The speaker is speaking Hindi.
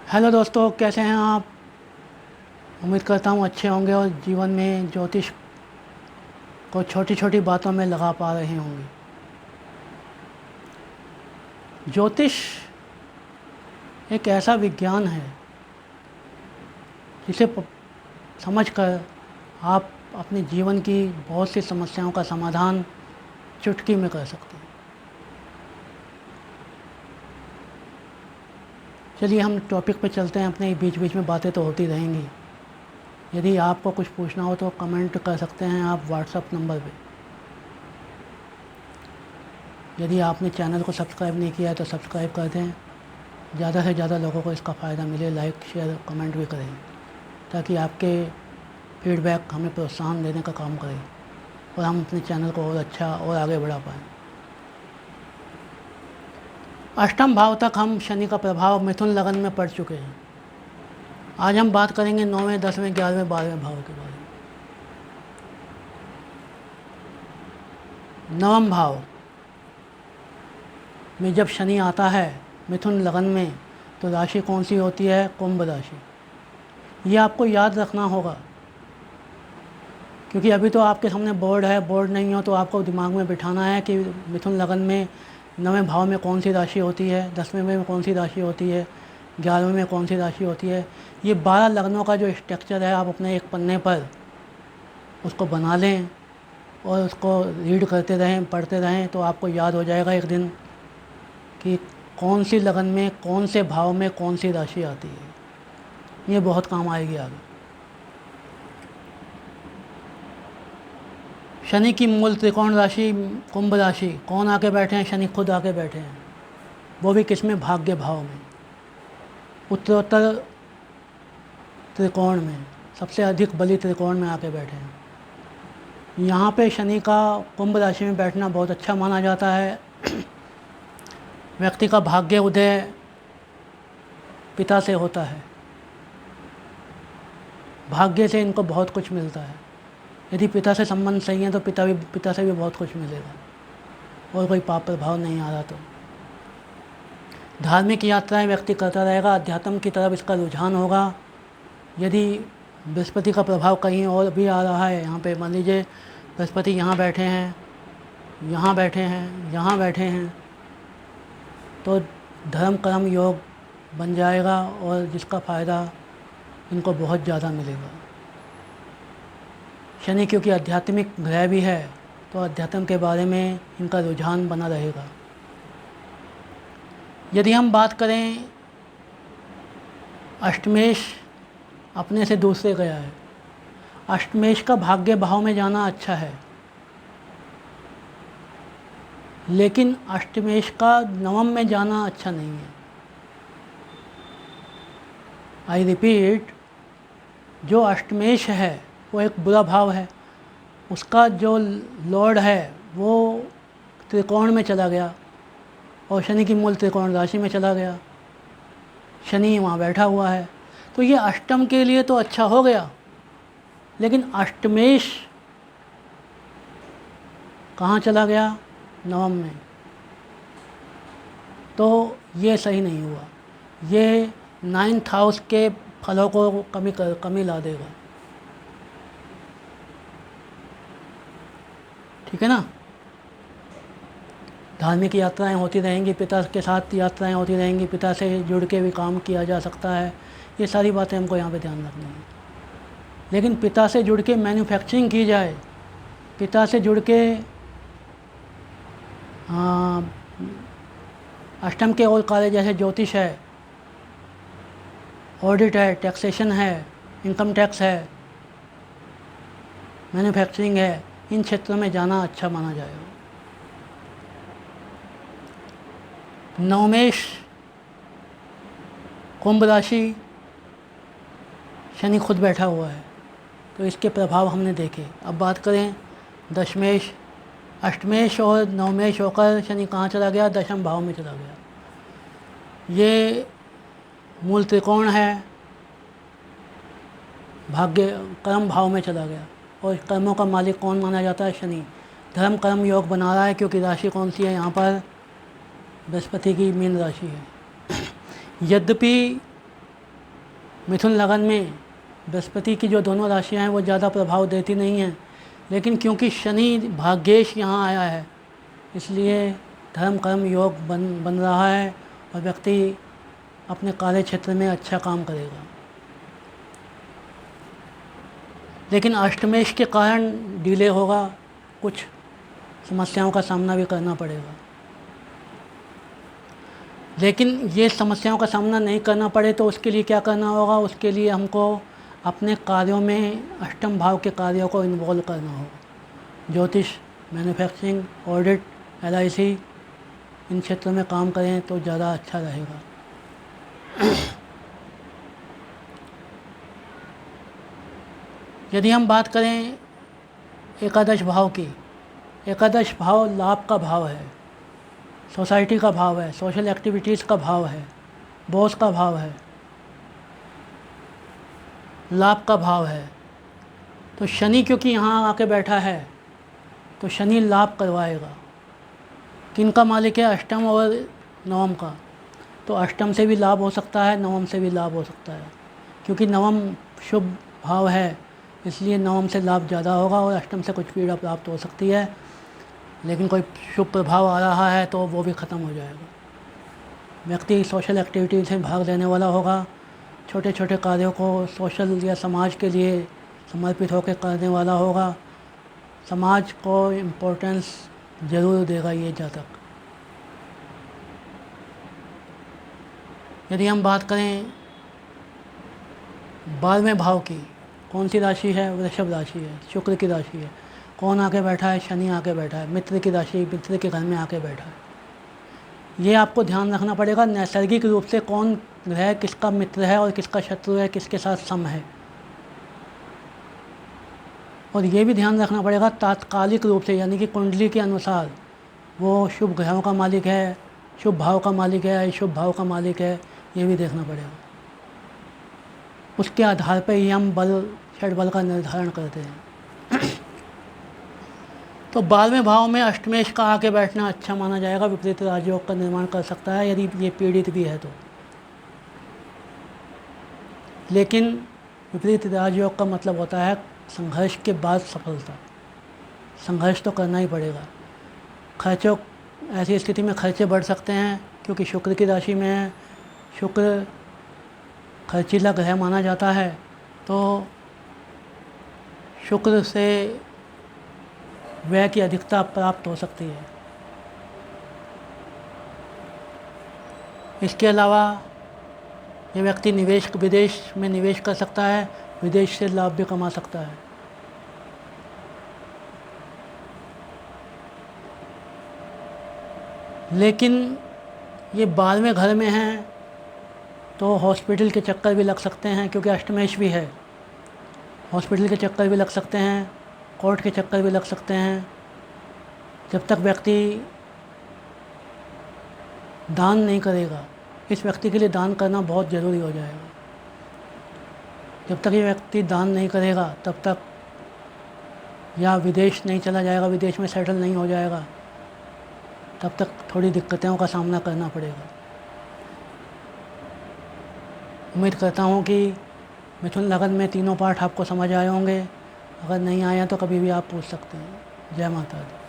हेलो दोस्तों, कैसे हैं आप। उम्मीद करता हूँ अच्छे होंगे और जीवन में ज्योतिष को छोटी छोटी बातों में लगा पा रहे होंगे। ज्योतिष एक ऐसा विज्ञान है जिसे समझ कर आप अपने जीवन की बहुत सी समस्याओं का समाधान चुटकी में कर सकते हैं। चलिए हम टॉपिक पे चलते हैं। अपने बीच बीच में बातें तो होती रहेंगी। यदि आपको कुछ पूछना हो तो कमेंट कर सकते हैं आप व्हाट्सएप नंबर पे। यदि आपने चैनल को सब्सक्राइब नहीं किया है तो सब्सक्राइब कर दें। ज़्यादा से ज़्यादा लोगों को इसका फ़ायदा मिले। लाइक शेयर कमेंट भी करें ताकि आपके फीडबैक हमें प्रोत्साहन देने का काम करे और हम अपने चैनल को और अच्छा और आगे बढ़ा पाएँ। अष्टम भाव तक हम शनि का प्रभाव मिथुन लगन में पड़ चुके हैं। आज हम बात करेंगे 9वें 10वें 11वें 12वें भाव के बारे में। नवम भाव में जब शनि आता है मिथुन लगन में तो राशि कौन सी होती है? कुंभ राशि। ये आपको याद रखना होगा क्योंकि अभी तो आपके सामने बोर्ड है। बोर्ड नहीं हो तो आपको दिमाग में बिठाना है कि मिथुन लगन में 9वें भाव में कौन सी राशि होती है, 10वें में कौन सी राशि होती है, 11वें में कौन सी राशि होती है। ये 12 लग्नों का जो स्ट्रक्चर है आप अपने एक पन्ने पर उसको बना लें और उसको रीड करते रहें, पढ़ते रहें तो आपको याद हो जाएगा एक दिन कि कौन सी लगन में कौन से भाव में कौन सी राशि आती है। ये बहुत काम आएगी आगे। शनि की मूल त्रिकोण राशि कुंभ राशि। कौन आके बैठे हैं? शनि खुद आके बैठे हैं, वो भी किसमें? भाग्य भाव में, उत्तरोत्तर त्रिकोण में, सबसे अधिक बली त्रिकोण में आके बैठे हैं। यहाँ पे शनि का कुंभ राशि में बैठना बहुत अच्छा माना जाता है। व्यक्ति का भाग्य उदय पिता से होता है। भाग्य से इनको बहुत कुछ मिलता है। यदि पिता से संबंध सही है तो पिता से भी बहुत कुछ मिलेगा और कोई पाप प्रभाव नहीं आ रहा तो। धार्मिक यात्राएं व्यक्ति करता रहेगा, अध्यात्म की तरफ इसका रुझान होगा। यदि बृहस्पति का प्रभाव कहीं और भी आ रहा है, यहाँ पे मान लीजिए बृहस्पति यहाँ बैठे हैं, यहाँ बैठे हैं, यहाँ बैठे हैं, तो धर्म कर्म योग बन जाएगा और जिसका फ़ायदा इनको बहुत ज़्यादा मिलेगा। शनि क्योंकि आध्यात्मिक ग्रह भी है तो अध्यात्म के बारे में इनका रुझान बना रहेगा। यदि हम बात करें, अष्टमेश अपने से दूसरे गया है। अष्टमेश का भाग्य भाव में जाना अच्छा है, लेकिन अष्टमेश का नवम में जाना अच्छा नहीं है। आई रिपीट, जो अष्टमेश है वो एक बुरा भाव है। उसका जो लॉर्ड है वो त्रिकोण में चला गया और शनि की मूल त्रिकोण राशि में चला गया। शनि वहाँ बैठा हुआ है तो ये अष्टम के लिए तो अच्छा हो गया, लेकिन अष्टमेश कहाँ चला गया? नवम में। तो ये सही नहीं हुआ। ये 9th हाउस के फलों को कमी ला देगा। ठीक है ना। धार्मिक यात्राएं होती रहेंगी, पिता के साथ यात्राएं होती रहेंगी, पिता से जुड़ के भी काम किया जा सकता है। ये सारी बातें हमको यहाँ पे ध्यान रखनी है। लेकिन पिता से जुड़ के मैन्युफैक्चरिंग की जाए, पिता से जुड़ के अष्टम के और कार्य जैसे ज्योतिष है, ऑडिट है, टैक्सेशन है, इनकम टैक्स है, मैन्युफैक्चरिंग है, इन क्षेत्रों में जाना अच्छा माना जाएगा। नवमेश कुंभ राशि, शनि खुद बैठा हुआ है तो इसके प्रभाव हमने देखे। अब बात करें दशमेश, अष्टमेश और नवमेश होकर शनि कहाँ चला गया? दशम भाव में चला गया। ये मूल त्रिकोण है, भाग्य कर्म भाव में चला गया और कर्मों का मालिक कौन माना जाता है? शनि। धर्म कर्म योग बना रहा है क्योंकि राशि कौन सी है यहाँ पर? बृहस्पति की मीन राशि है। यद्यपि मिथुन लगन में बृहस्पति की जो दोनों राशियां हैं वो ज़्यादा प्रभाव देती नहीं हैं, लेकिन क्योंकि शनि भाग्येश यहाँ आया है इसलिए धर्म कर्म योग बन रहा है और व्यक्ति अपने कार्य क्षेत्र में अच्छा काम करेगा। लेकिन अष्टमेश के कारण डिले होगा, कुछ समस्याओं का सामना भी करना पड़ेगा। लेकिन ये समस्याओं का सामना नहीं करना पड़े तो उसके लिए क्या करना होगा, उसके लिए हमको अपने कार्यों में अष्टम भाव के कार्यों को इन्वॉल्व करना होगा। ज्योतिष, मैन्युफैक्चरिंग, ऑडिट, LIC इन क्षेत्रों में काम करें तो ज़्यादा अच्छा रहेगा। यदि हम बात करें एकादश भाव की, एकादश भाव लाभ का भाव है, सोसाइटी का भाव है, सोशल एक्टिविटीज़ का भाव है, बॉस का भाव है, लाभ का भाव है। तो शनि क्योंकि यहाँ आके बैठा है तो शनि लाभ करवाएगा। किनका मालिक है? अष्टम और नवम का। तो अष्टम से भी लाभ हो सकता है, नवम से भी लाभ हो सकता है। क्योंकि नवम शुभ भाव है इसलिए नवम से लाभ ज़्यादा होगा और अष्टम से कुछ पीड़ा प्राप्त हो सकती है, लेकिन कोई शुभ प्रभाव आ रहा है तो वो भी ख़त्म हो जाएगा। व्यक्ति सोशल एक्टिविटीज़ में भाग लेने वाला होगा, छोटे छोटे कार्यों को सोशल या समाज के लिए समर्पित होकर करने वाला होगा। समाज को इम्पोर्टेंस ज़रूर देगा ये जातक। यदि हम बात करें 12वें भाव की, कौन सी राशि है? वृषभ राशि है, शुक्र की राशि है। कौन आके बैठा है? शनि आके बैठा है, मित्र की राशि, मित्र के घर में आके बैठा है। ये आपको ध्यान रखना पड़ेगा नैसर्गिक रूप से कौन ग्रह किसका मित्र है और किसका शत्रु है, किसके साथ सम है। और ये भी ध्यान रखना पड़ेगा तात्कालिक रूप से, यानी कि कुंडली के अनुसार वो शुभ ग्रहों का मालिक है, शुभ भाव का मालिक है, अशुभ भाव का मालिक है, ये भी देखना पड़ेगा। उसके आधार पर ही हम बल, षड बल का निर्धारण करते हैं। तो 12वें भाव में अष्टमेश का आके बैठना अच्छा माना जाएगा, विपरीत राजयोग का निर्माण कर सकता है यदि ये पीड़ित भी है तो। लेकिन विपरीत राजयोग का मतलब होता है संघर्ष के बाद सफलता। संघर्ष तो करना ही पड़ेगा। खर्चों, ऐसी स्थिति में खर्चे बढ़ सकते हैं क्योंकि शुक्र की राशि में है, शुक्र खर्चीला ग्रह माना जाता है, तो शुक्र से व्यय की अधिकता प्राप्त हो सकती है। इसके अलावा ये व्यक्ति विदेश में निवेश कर सकता है, विदेश से लाभ भी कमा सकता है। लेकिन ये 12वें घर में हैं तो हॉस्पिटल के चक्कर भी लग सकते हैं, क्योंकि अष्टमेश भी है। हॉस्पिटल के चक्कर भी लग सकते हैं, कोर्ट के चक्कर भी लग सकते हैं। जब तक व्यक्ति दान नहीं करेगा, इस व्यक्ति के लिए दान करना बहुत ज़रूरी हो जाएगा। जब तक ये व्यक्ति दान नहीं करेगा तब तक या विदेश नहीं चला जाएगा, विदेश में सेटल नहीं हो जाएगा, तब तक थोड़ी दिक्कतों का सामना करना पड़ेगा। उम्मीद करता हूँ कि मिथुन लगन में तीनों पार्ट आपको समझ आए होंगे। अगर नहीं आया तो कभी भी आप पूछ सकते हैं। जय माता दी।